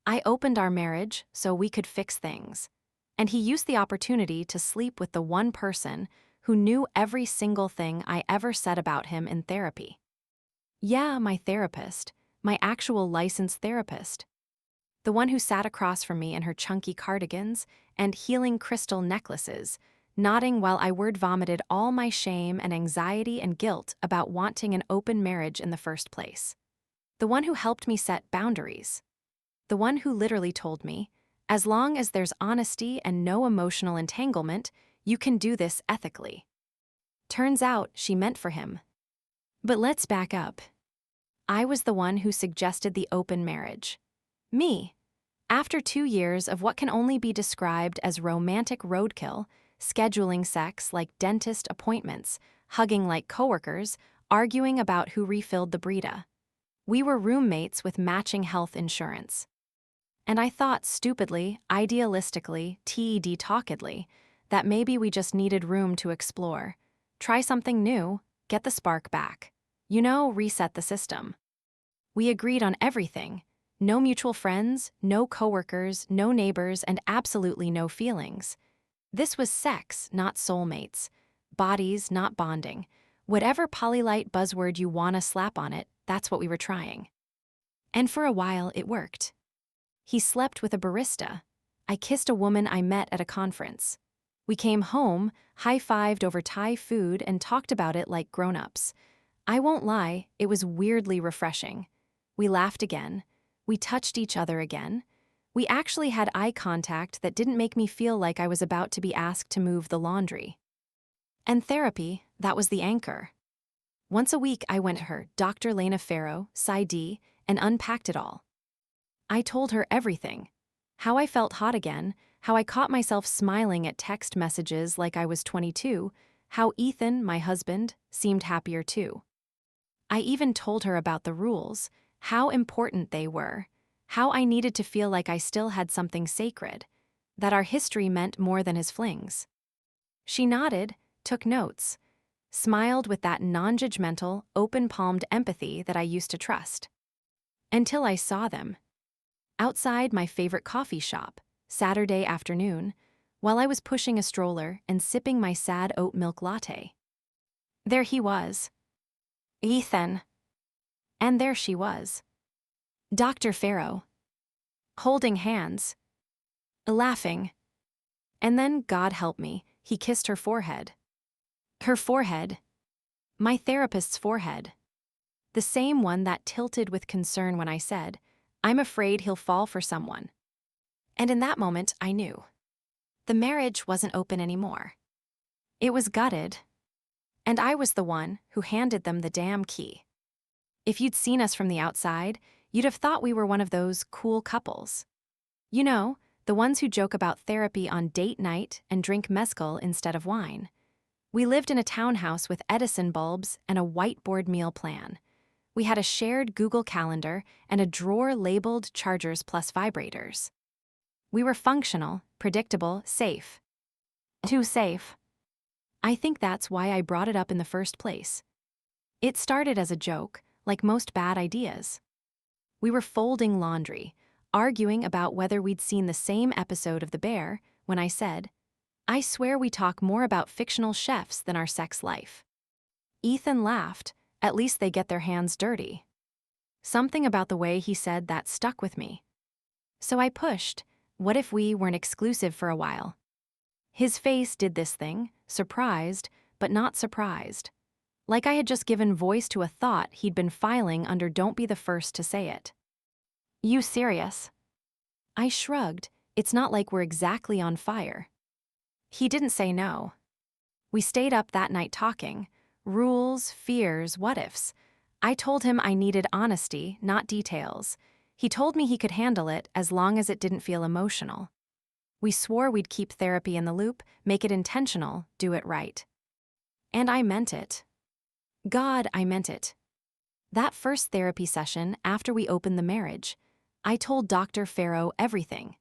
I opened our marriage so we could fix things. And he used the opportunity to sleep with the one person who knew every single thing I ever said about him in therapy. Yeah, my therapist, my actual licensed therapist. The one who sat across from me in her chunky cardigans and healing crystal necklaces, nodding while I word vomited all my shame and anxiety and guilt about wanting an open marriage in the first place. The one who helped me set boundaries. The one who literally told me, as long as there's honesty and no emotional entanglement, you can do this ethically. Turns out she meant for him. But let's back up. I was the one who suggested the open marriage. Me. After 2 years of what can only be described as romantic roadkill, scheduling sex like dentist appointments, hugging like coworkers, arguing about who refilled the Brita. We were roommates with matching health insurance. And I thought stupidly, idealistically, TED-talkedly, that maybe we just needed room to explore. Try something new, get the spark back. Reset the system. We agreed on everything. No mutual friends, no coworkers, no neighbors, and absolutely no feelings. This was sex, not soulmates. Bodies, not bonding. Whatever polylite buzzword you wanna slap on it, that's what we were trying. And for a while, it worked. He slept with a barista. I kissed a woman I met at a conference. We came home, high-fived over Thai food, and talked about it like grown-ups. I won't lie, it was weirdly refreshing. We laughed again. We touched each other again. We actually had eye contact that didn't make me feel like I was about to be asked to move the laundry. And therapy, that was the anchor. Once a week I went to her, Dr. Lena Farrow, PsyD, and unpacked it all. I told her everything. How I felt hot again, how I caught myself smiling at text messages like I was 22, how Ethan, my husband, seemed happier too. I even told her about the rules, how important they were, how I needed to feel like I still had something sacred, that our history meant more than his flings. She nodded, took notes, smiled with that non-judgmental, open-palmed empathy that I used to trust. Until I saw them. Outside my favorite coffee shop, Saturday afternoon, while I was pushing a stroller and sipping my sad oat milk latte. There he was. Ethan. And there she was. Dr. Farrow. Holding hands. Laughing. And then, God help me, he kissed her forehead. Her forehead. My therapist's forehead. The same one that tilted with concern when I said, I'm afraid he'll fall for someone. And in that moment, I knew. The marriage wasn't open anymore. It was gutted. And I was the one who handed them the damn key. If you'd seen us from the outside, you'd have thought we were one of those cool couples. The ones who joke about therapy on date night and drink mezcal instead of wine. We lived in a townhouse with Edison bulbs and a whiteboard meal plan. We had a shared Google Calendar and a drawer labeled chargers plus vibrators. We were functional, predictable, safe. Too safe. I think that's why I brought it up in the first place. It started as a joke, like most bad ideas. We were folding laundry, arguing about whether we'd seen the same episode of The Bear, when I said, I swear we talk more about fictional chefs than our sex life. Ethan laughed. At least they get their hands dirty. Something about the way he said that stuck with me. So I pushed, what if we weren't exclusive for a while? His face did this thing, surprised, but not surprised. Like I had just given voice to a thought he'd been filing under Don't Be the First to Say It. You serious? I shrugged, it's not like we're exactly on fire. He didn't say no. We stayed up that night talking. Rules, fears, what-ifs. I told him I needed honesty, not details. He told me he could handle it as long as it didn't feel emotional. We swore we'd keep therapy in the loop, make it intentional, do it right. And I meant it. God, I meant it. That first therapy session after we opened the marriage, I told Dr. Farrow everything.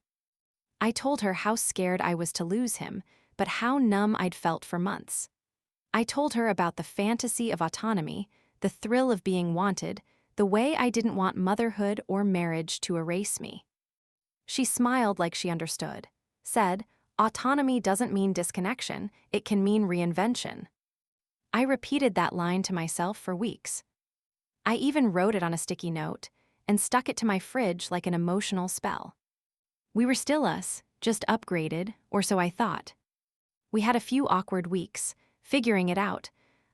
I told her how scared I was to lose him, but how numb I'd felt for months. I told her about the fantasy of autonomy, the thrill of being wanted, the way I didn't want motherhood or marriage to erase me. She smiled like she understood, said, autonomy doesn't mean disconnection, it can mean reinvention. I repeated that line to myself for weeks. I even wrote it on a sticky note and stuck it to my fridge like an emotional spell. We were still us, just upgraded, or so I thought. We had a few awkward weeks, figuring it out.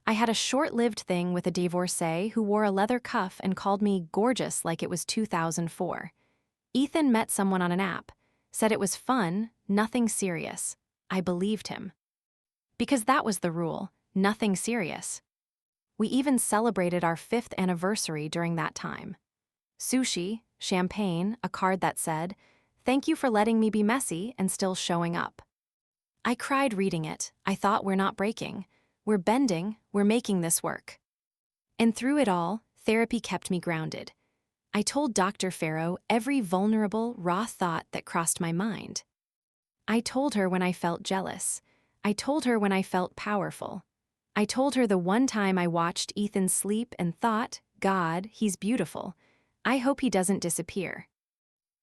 I had a short-lived thing with a divorcee who wore a leather cuff and called me gorgeous like it was 2004. Ethan met someone on an app, said it was fun, nothing serious. I believed him. Because that was the rule, nothing serious. We even celebrated our 5th anniversary during that time. Sushi, champagne, a card that said, "Thank you for letting me be messy and still showing up." I cried reading it. I thought, we're not breaking. We're bending, we're making this work. And through it all, therapy kept me grounded. I told Dr. Farrow every vulnerable, raw thought that crossed my mind. I told her when I felt jealous. I told her when I felt powerful. I told her the one time I watched Ethan sleep and thought, God, he's beautiful. I hope he doesn't disappear.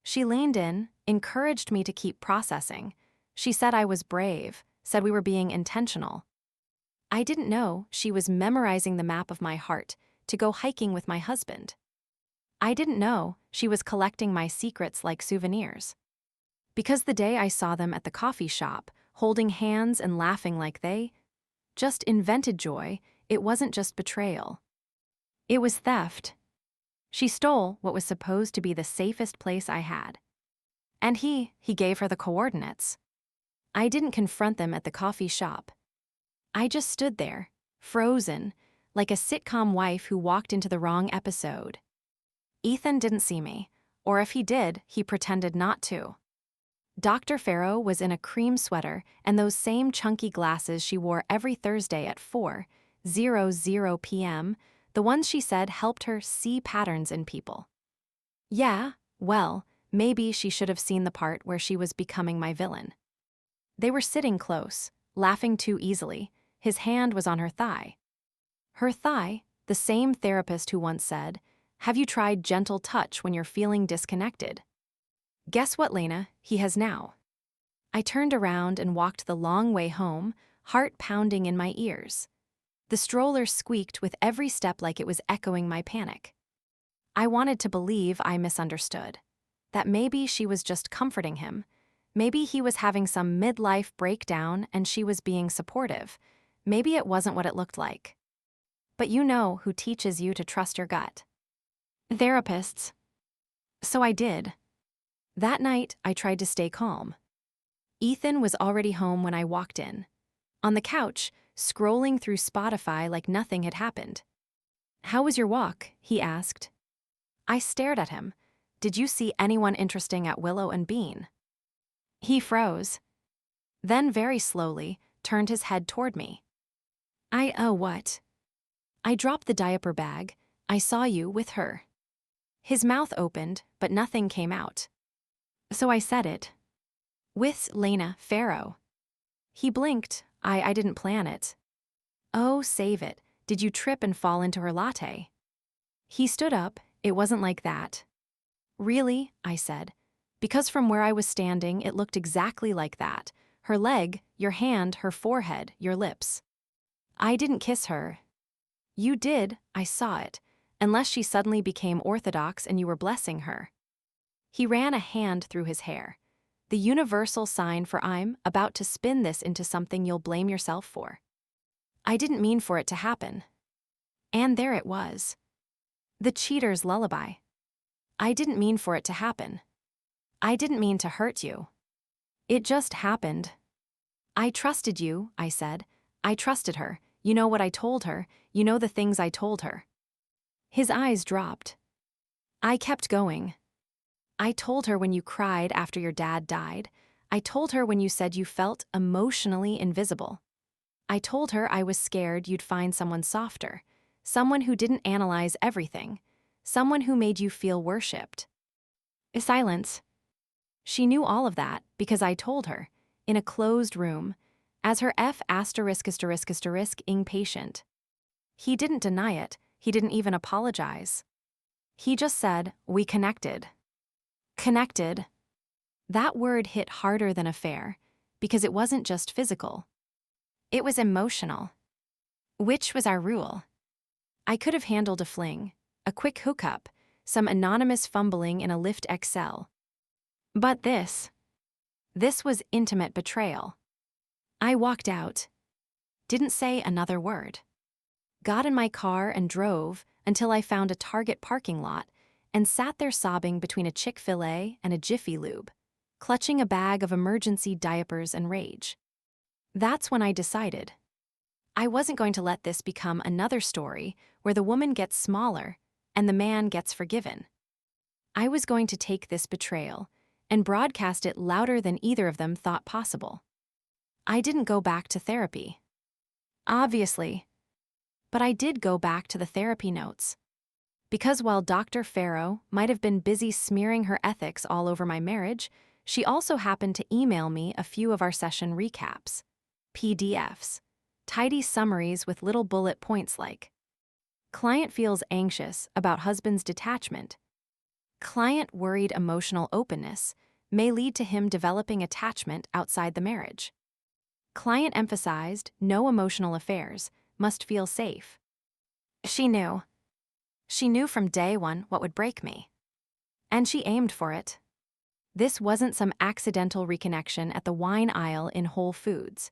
She leaned in, encouraged me to keep processing. She said I was brave, said we were being intentional. I didn't know she was memorizing the map of my heart to go hiking with my husband. I didn't know she was collecting my secrets like souvenirs. Because the day I saw them at the coffee shop, holding hands and laughing like they just invented joy, it wasn't just betrayal. It was theft. She stole what was supposed to be the safest place I had. And he gave her the coordinates. I didn't confront them at the coffee shop. I just stood there, frozen, like a sitcom wife who walked into the wrong episode. Ethan didn't see me, or if he did, he pretended not to. Dr. Farrow was in a cream sweater and those same chunky glasses she wore every Thursday at 4:00 p.m., the ones she said helped her see patterns in people. Yeah, well, maybe she should have seen the part where she was becoming my villain. They were sitting close, laughing too easily. His hand was on her thigh. Her thigh, the same therapist who once said, "Have you tried gentle touch when you're feeling disconnected?" Guess what, Lena? He has now. I turned around and walked the long way home, heart pounding in my ears. The stroller squeaked with every step like it was echoing my panic. I wanted to believe I misunderstood. That maybe she was just comforting him. Maybe he was having some midlife breakdown and she was being supportive. Maybe it wasn't what it looked like. But you know who teaches you to trust your gut? Therapists. So I did. That night, I tried to stay calm. Ethan was already home when I walked in. On the couch, scrolling through Spotify like nothing had happened. "How was your walk?" he asked. I stared at him. "Did you see anyone interesting at Willow and Bean?" He froze. Then very slowly, turned his head toward me. What? I dropped the diaper bag. "I saw you with her." His mouth opened, but nothing came out. So I said it. "With Lena Farrow." He blinked. I didn't plan it. "Oh, save it. Did you trip and fall into her latte?" He stood up. "It wasn't like that." "Really?" I said. Because from where I was standing, it looked exactly like that. Her leg, your hand, her forehead, your lips. "I didn't kiss her." "You did, I saw it. Unless she suddenly became orthodox and you were blessing her." He ran a hand through his hair. "The universal sign for I'm about to spin this into something you'll blame yourself for." I didn't mean for it to happen. And there it was. The cheater's lullaby. I didn't mean for it to happen. I didn't mean to hurt you. It just happened. "I trusted you," I said. "I trusted her. You know what I told her. You know the things I told her." His eyes dropped. I kept going. "I told her when you cried after your dad died. I told her when you said you felt emotionally invisible. I told her I was scared you'd find someone softer, someone who didn't analyze everything, someone who made you feel worshipped." Silence. She knew all of that because I told her, in a closed room, as her ****ing patient. He didn't deny it. He didn't even apologize. He just said, "We connected." Connected. That word hit harder than affair, because it wasn't just physical. It was emotional. Which was our rule? I could have handled a fling, a quick hookup, some anonymous fumbling in a Lyft Excel. But this was intimate betrayal. I walked out, didn't say another word. Got in my car and drove until I found a Target parking lot and sat there sobbing between a Chick-fil-A and a Jiffy Lube, clutching a bag of emergency diapers and rage. That's when I decided I wasn't going to let this become another story where the woman gets smaller and the man gets forgiven. I was going to take this betrayal and broadcast it louder than either of them thought possible. I didn't go back to therapy. Obviously. But I did go back to the therapy notes. Because while Dr. Farrow might have been busy smearing her ethics all over my marriage, she also happened to email me a few of our session recaps, PDFs, tidy summaries with little bullet points like, client feels anxious about husband's detachment. Client worried emotional openness may lead to him developing attachment outside the marriage. Client emphasized no emotional affairs, must feel safe. She knew. She knew from day one what would break me. And she aimed for it. This wasn't some accidental reconnection at the wine aisle in Whole Foods.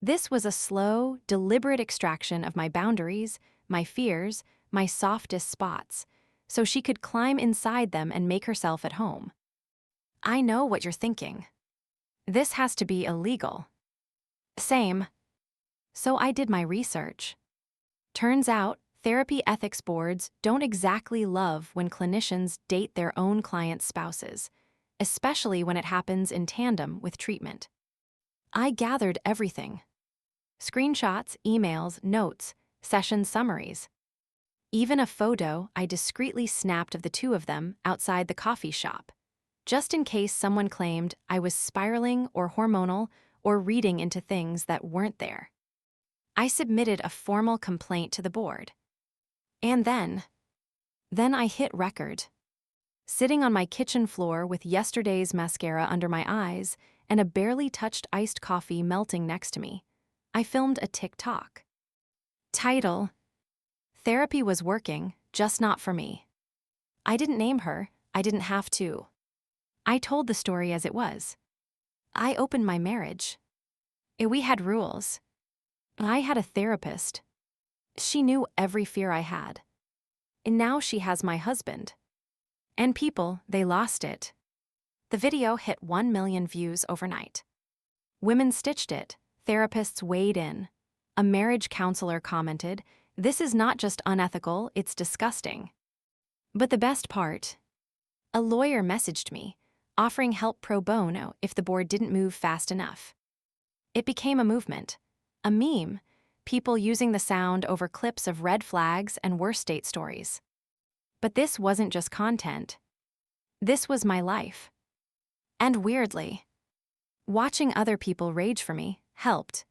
This was a slow, deliberate extraction of my boundaries, my fears, my softest spots, so she could climb inside them and make herself at home. I know what you're thinking. This has to be illegal. Same. So I did my research. Turns out, therapy ethics boards don't exactly love when clinicians date their own clients' spouses, especially when it happens in tandem with treatment. I gathered everything. Screenshots, emails, notes, session summaries. Even a photo I discreetly snapped of the two of them outside the coffee shop, just in case someone claimed I was spiraling or hormonal or reading into things that weren't there. I submitted a formal complaint to the board. And then I hit record. Sitting on my kitchen floor with yesterday's mascara under my eyes and a barely touched iced coffee melting next to me, I filmed a TikTok. Title: Therapy was working, just not for me. I didn't name her, I didn't have to. I told the story as it was. I opened my marriage. We had rules. I had a therapist. She knew every fear I had. And now she has my husband. And people, they lost it. The video hit 1 million views overnight. Women stitched it, therapists weighed in. A marriage counselor commented, "This is not just unethical, it's disgusting." But the best part? A lawyer messaged me, offering help pro bono if the board didn't move fast enough. It became a movement, a meme, people using the sound over clips of red flags and worst date stories. But this wasn't just content. This was my life. And weirdly, watching other people rage for me helped.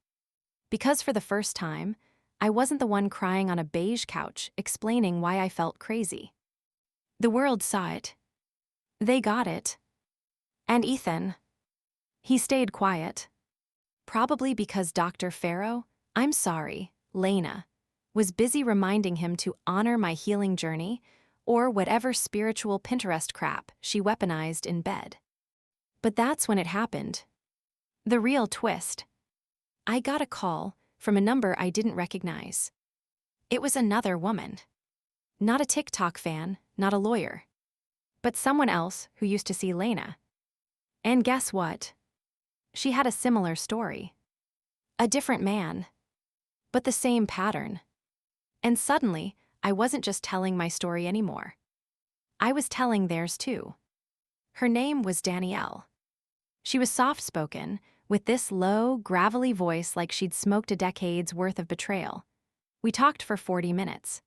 Because for the first time, I wasn't the one crying on a beige couch explaining why I felt crazy. The world saw it. They got it. And Ethan, he stayed quiet. Probably because Dr. Farrow, I'm sorry, Lena, was busy reminding him to honor my healing journey or whatever spiritual Pinterest crap she weaponized in bed. But that's when it happened. The real twist. I got a call from a number I didn't recognize. It was another woman. Not a TikTok fan, not a lawyer. But someone else who used to see Lena. And guess what? She had a similar story. A different man. But the same pattern. And suddenly, I wasn't just telling my story anymore. I was telling theirs too. Her name was Danielle. She was soft-spoken, with this low, gravelly voice like she'd smoked a decade's worth of betrayal. We talked for 40 minutes.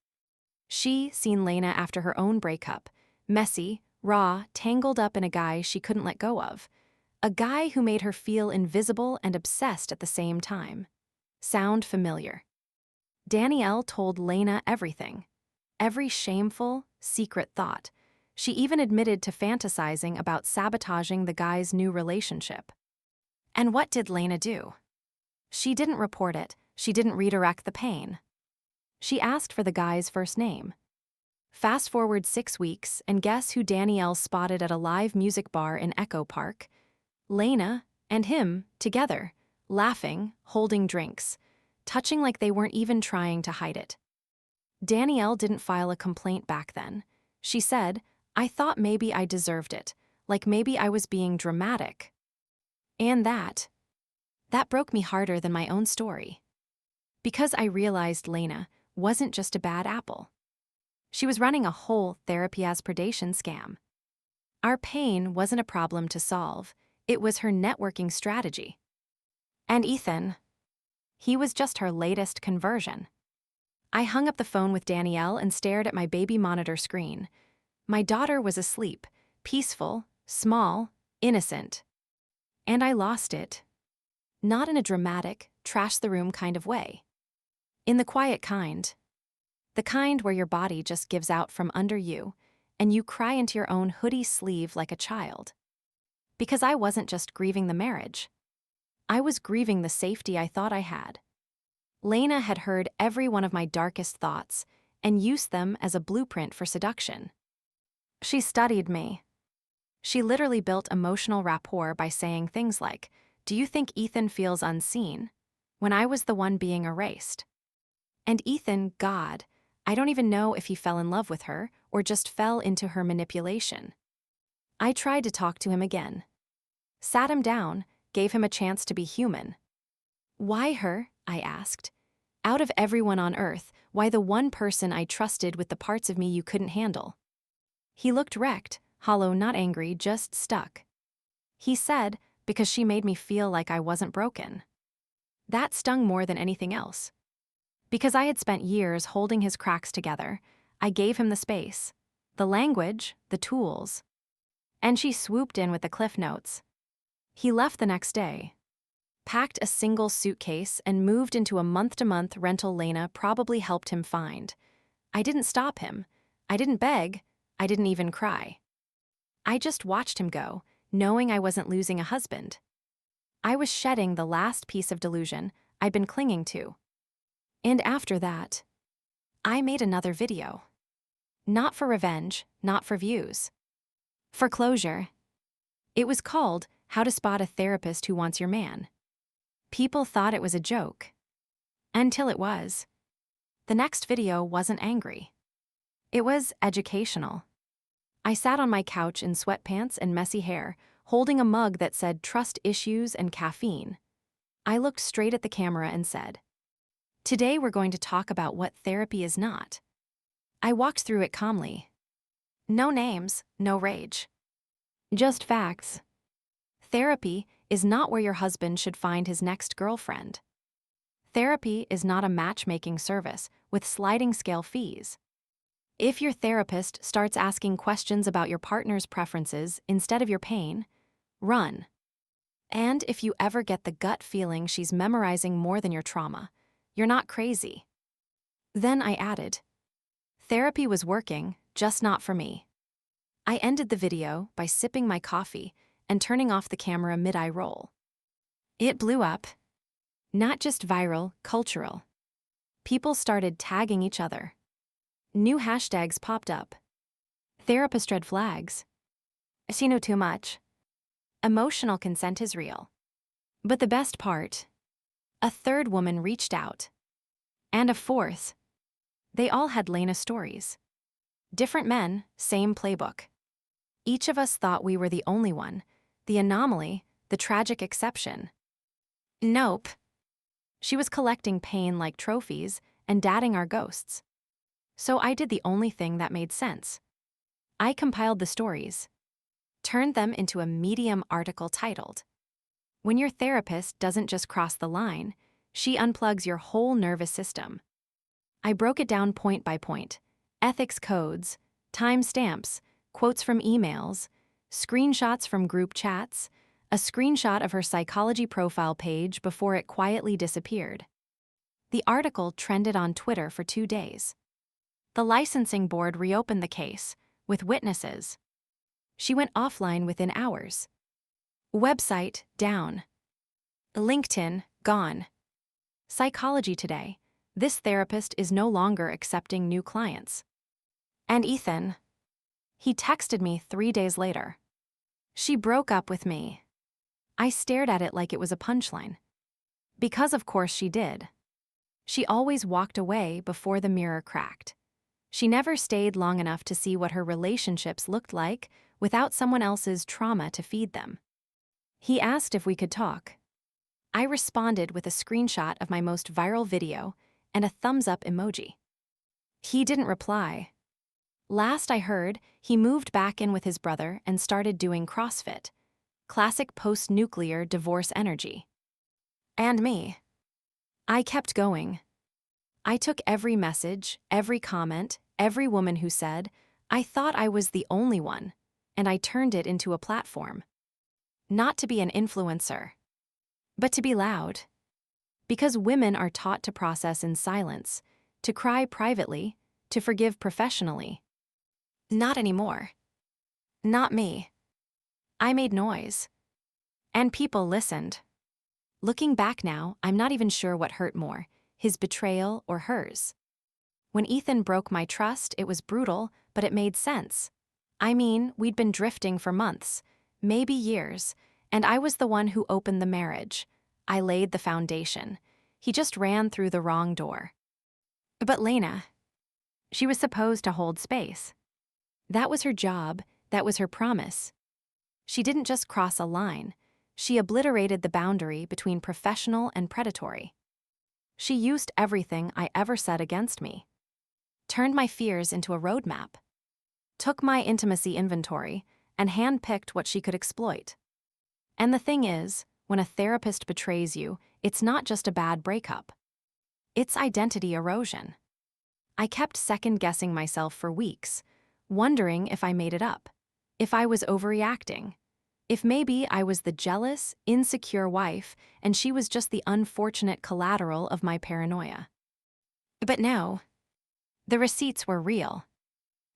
She seen Lena after her own breakup, messy, raw, tangled up in a guy she couldn't let go of. A guy who made her feel invisible and obsessed at the same time. Sound familiar? Danielle told Lena everything. Every shameful, secret thought. She even admitted to fantasizing about sabotaging the guy's new relationship. And what did Lena do? She didn't report it. She didn't redirect the pain. She asked for the guy's first name. Fast forward 6 weeks, and guess who Danielle spotted at a live music bar in Echo Park? Lena and him, together, laughing, holding drinks, touching like they weren't even trying to hide it. Danielle didn't file a complaint back then. She said, "I thought maybe I deserved it, like maybe I was being dramatic." And that broke me harder than my own story. Because I realized Lena wasn't just a bad apple. She was running a whole therapy as predation scam. Our pain wasn't a problem to solve, it was her networking strategy. And Ethan, he was just her latest conversion. I hung up the phone with Danielle and stared at my baby monitor screen. My daughter was asleep, peaceful, small, innocent. And I lost it. Not in a dramatic, trash the room kind of way. In the quiet kind. The kind where your body just gives out from under you, and you cry into your own hoodie sleeve like a child. Because I wasn't just grieving the marriage. I was grieving the safety I thought I had. Lena had heard every one of my darkest thoughts and used them as a blueprint for seduction. She studied me. She literally built emotional rapport by saying things like, "Do you think Ethan feels unseen?" when I was the one being erased. And Ethan, God, I don't even know if he fell in love with her or just fell into her manipulation. I tried to talk to him again. Sat him down, gave him a chance to be human. "Why her?" I asked. "Out of everyone on earth, why the one person I trusted with the parts of me you couldn't handle?" He looked wrecked, hollow, not angry, just stuck. He said, "Because she made me feel like I wasn't broken." That stung more than anything else. Because I had spent years holding his cracks together, I gave him the space, the language, the tools. And she swooped in with the cliff notes. He left the next day, packed a single suitcase, and moved into a month-to-month rental Lena probably helped him find. I didn't stop him. I didn't beg. I didn't even cry. I just watched him go, knowing I wasn't losing a husband. I was shedding the last piece of delusion I'd been clinging to. And after that, I made another video. Not for revenge, not for views. For closure. It was called How to Spot a Therapist Who Wants Your Man. People thought it was a joke. Until it was. The next video wasn't angry. It was educational. I sat on my couch in sweatpants and messy hair, holding a mug that said trust issues and caffeine. I looked straight at the camera and said, "Today we're going to talk about what therapy is not." I walked through it calmly. No names, no rage. Just facts. Therapy is not where your husband should find his next girlfriend. Therapy is not a matchmaking service with sliding scale fees. If your therapist starts asking questions about your partner's preferences instead of your pain, run. And if you ever get the gut feeling she's memorizing more than your trauma, you're not crazy. Then I added, therapy was working, just not for me. I ended the video by sipping my coffee and turning off the camera mid-eye roll. It blew up. Not just viral, cultural. People started tagging each other. New hashtags popped up. Therapist red flags. She knew too much. Emotional consent is real. But the best part, a third woman reached out. And a fourth. They all had Lena stories. Different men, same playbook. Each of us thought we were the only one, the anomaly, the tragic exception. Nope. She was collecting pain like trophies and dating our ghosts. So I did the only thing that made sense. I compiled the stories, turned them into a Medium article titled, "When Your Therapist Doesn't Just Cross the Line, She Unplugs Your Whole Nervous System." I broke it down point by point, ethics codes, timestamps, quotes from emails, screenshots from group chats, a screenshot of her psychology profile page before it quietly disappeared. The article trended on Twitter for 2 days. The licensing board reopened the case, with witnesses. She went offline within hours. Website down. LinkedIn gone. Psychology Today. This therapist is no longer accepting new clients. And Ethan? He texted me 3 days later. She broke up with me. I stared at it like it was a punchline. Because of course she did. She always walked away before the mirror cracked. She never stayed long enough to see what her relationships looked like without someone else's trauma to feed them. He asked if we could talk. I responded with a screenshot of my most viral video and a thumbs-up emoji. He didn't reply. Last I heard, he moved back in with his brother and started doing CrossFit. Classic post-nuclear divorce energy. And me. I kept going. I took every message, every comment, every woman who said, I thought I was the only one, and I turned it into a platform. Not to be an influencer, but to be loud. Because women are taught to process in silence, to cry privately, to forgive professionally. Not anymore. Not me. I made noise. And people listened. Looking back now, I'm not even sure what hurt more, his betrayal or hers. When Ethan broke my trust, it was brutal, but it made sense. I mean, we'd been drifting for months, maybe years, and I was the one who opened the marriage. I laid the foundation. He just ran through the wrong door. But Lena, she was supposed to hold space. That was her job, that was her promise. She didn't just cross a line. She obliterated the boundary between professional and predatory. She used everything I ever said against me. Turned my fears into a roadmap. Took my intimacy inventory and handpicked what she could exploit. And the thing is, when a therapist betrays you, it's not just a bad breakup. It's identity erosion. I kept second-guessing myself for weeks, wondering if I made it up, if I was overreacting, if maybe I was the jealous, insecure wife and she was just the unfortunate collateral of my paranoia. But no, the receipts were real.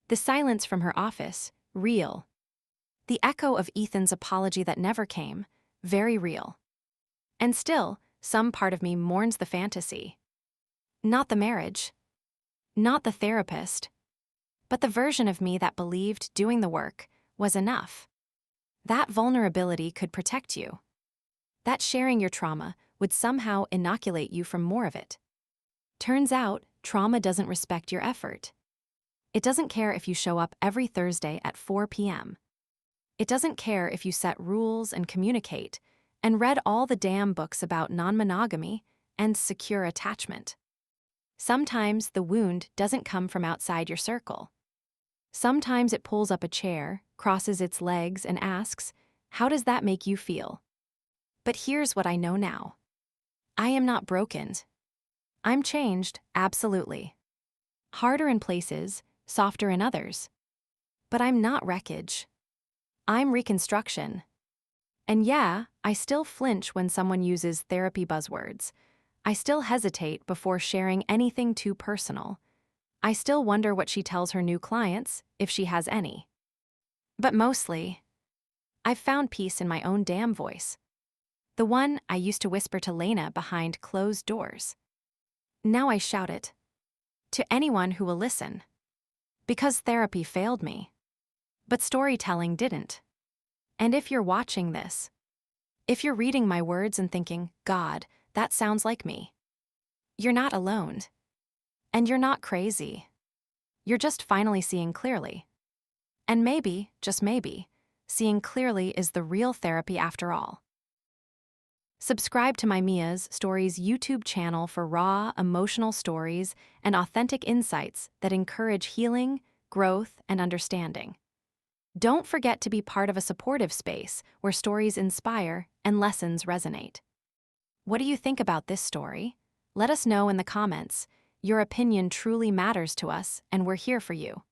The silence from her office, real. The echo of Ethan's apology that never came, very real. And still, some part of me mourns the fantasy. Not the marriage. Not the therapist. But the version of me that believed doing the work was enough. That vulnerability could protect you. That sharing your trauma would somehow inoculate you from more of it. Turns out, trauma doesn't respect your effort. It doesn't care if you show up every Thursday at 4 p.m. It doesn't care if you set rules and communicate, and read all the damn books about non-monogamy and secure attachment. Sometimes the wound doesn't come from outside your circle. Sometimes it pulls up a chair, crosses its legs, and asks, how does that make you feel? But here's what I know now. I am not broken. I'm changed, absolutely. Harder in places, softer in others. But I'm not wreckage. I'm reconstruction. And yeah, I still flinch when someone uses therapy buzzwords. I still hesitate before sharing anything too personal. I still wonder what she tells her new clients, if she has any. But mostly, I've found peace in my own damn voice. The one I used to whisper to Lena behind closed doors. Now I shout it. To anyone who will listen. Because therapy failed me. But storytelling didn't. And if you're watching this, if you're reading my words and thinking, God, that sounds like me, you're not alone. And you're not crazy. You're just finally seeing clearly. And maybe, just maybe, seeing clearly is the real therapy after all. Subscribe to my Mia's Stories YouTube channel for raw, emotional stories and authentic insights that encourage healing, growth, and understanding. Don't forget to be part of a supportive space where stories inspire and lessons resonate. What do you think about this story? Let us know in the comments. Your opinion truly matters to us, and we're here for you.